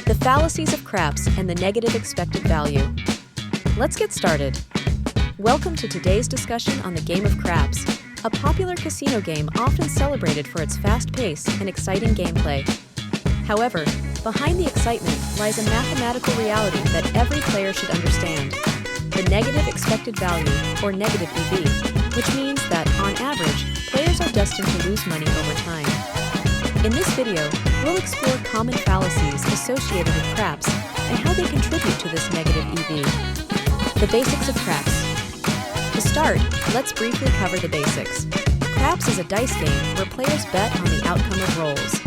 The fallacies of craps and the negative expected value. Let's get started. Welcome to today's discussion on the game of craps, a popular casino game often celebrated for its fast pace and exciting gameplay. However, behind the excitement lies a mathematical reality that every player should understand: the negative expected value, or negative EV, which means that, on average, players are destined to lose money over time. In this video, we'll explore common fallacies associated with craps and how they contribute to this negative EV. The basics of craps. To start, let's briefly cover the basics. Craps is a dice game where players bet on the outcome of rolls.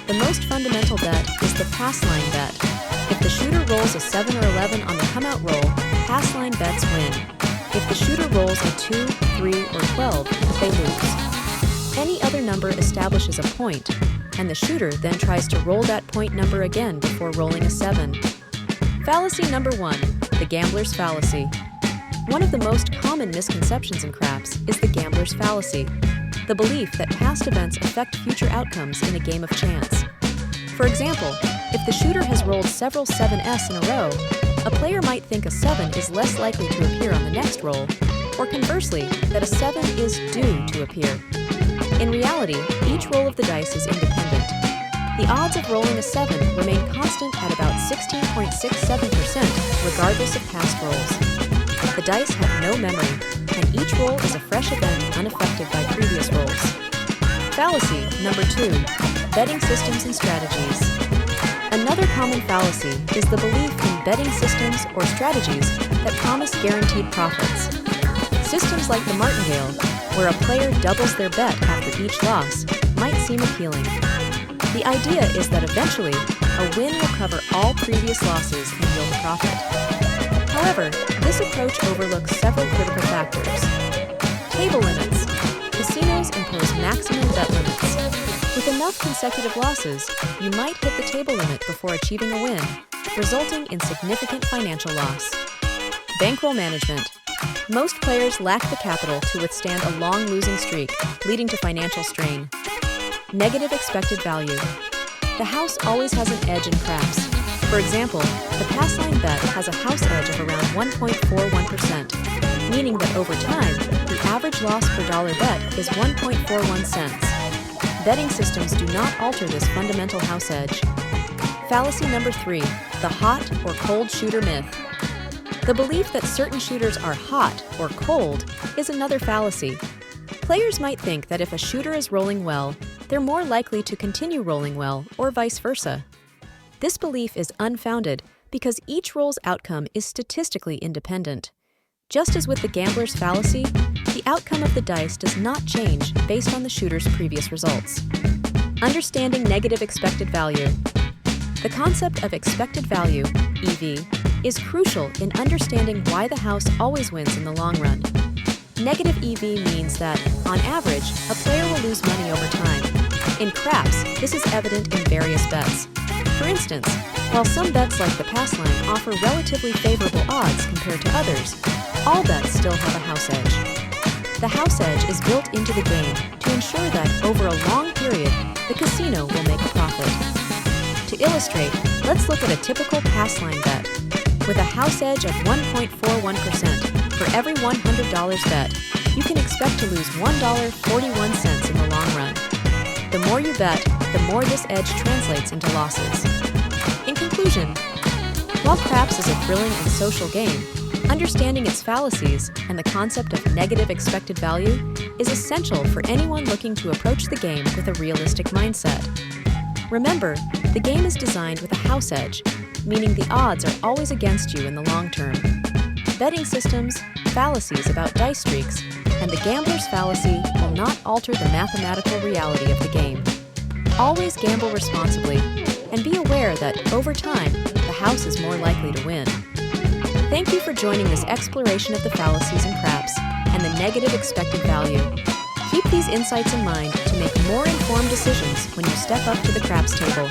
The most fundamental bet is the pass line bet. If the shooter rolls a 7 or 11 on the come-out roll, pass line bets win. If the shooter rolls a 2, 3, or 12, they lose. Any other number establishes a point, and the shooter then tries to roll that point number again before rolling a 7. Fallacy number 1, the gambler's fallacy. One of the most common misconceptions in craps is the gambler's fallacy, the belief that past events affect future outcomes in a game of chance. For example, if the shooter has rolled several 7s in a row, a player might think a 7 is less likely to appear on the next roll, or conversely, that a 7 is due to appear. In reality, each roll of the dice is independent. The odds of rolling a 7 remain constant at about 16.67% regardless of past rolls. The dice have no memory, and each roll is a fresh event unaffected by previous rolls. Fallacy number 2, betting systems and strategies. Another common fallacy is the belief in betting systems or strategies that promise guaranteed profits. Systems like the martingale, where a player doubles their bet after each loss, might seem appealing. The idea is that eventually, a win will cover all previous losses and yield a profit. However, this approach overlooks several critical factors. Table limits. Casinos impose maximum bet limits. With enough consecutive losses, you might hit the table limit before achieving a win, resulting in significant financial loss. Bankroll management. Most players lack the capital to withstand a long losing streak, leading to financial strain. Negative expected value. The house always has an edge in craps. For example, the pass line bet has a house edge of around 1.41%, meaning that over time, the average loss per dollar bet is 1.41 cents. Betting systems do not alter this fundamental house edge. Fallacy number 3, the hot or cold shooter myth. The belief that certain shooters are hot or cold is another fallacy. Players might think that if a shooter is rolling well, they're more likely to continue rolling well, or vice versa. This belief is unfounded because each roll's outcome is statistically independent. Just as with the gambler's fallacy, the outcome of the dice does not change based on the shooter's previous results. Understanding negative expected value. The concept of expected value, EV, is crucial in understanding why the house always wins in the long run. Negative EV means that, on average, a player will lose money over time. In craps, this is evident in various bets. For instance, while some bets like the pass line offer relatively favorable odds compared to others, all bets still have a house edge. The house edge is built into the game to ensure that, over a long period, the casino will make a profit. To illustrate, let's look at a typical pass line bet. With a house edge of 1.41%, for every $100 bet, you can expect to lose $1.41 in the long run. The more you bet, the more this edge translates into losses. In conclusion, while craps is a thrilling and social game, understanding its fallacies and the concept of negative expected value is essential for anyone looking to approach the game with a realistic mindset. Remember, the game is designed with a house edge, meaning the odds are always against you in the long term. Betting systems, fallacies about dice streaks, and the gambler's fallacy will not alter the mathematical reality of the game. Always gamble responsibly, and be aware that, over time, the house is more likely to win. Thank you for joining this exploration of the fallacies in craps and the negative expected value. Keep these insights in mind to make more informed decisions when you step up to the craps table.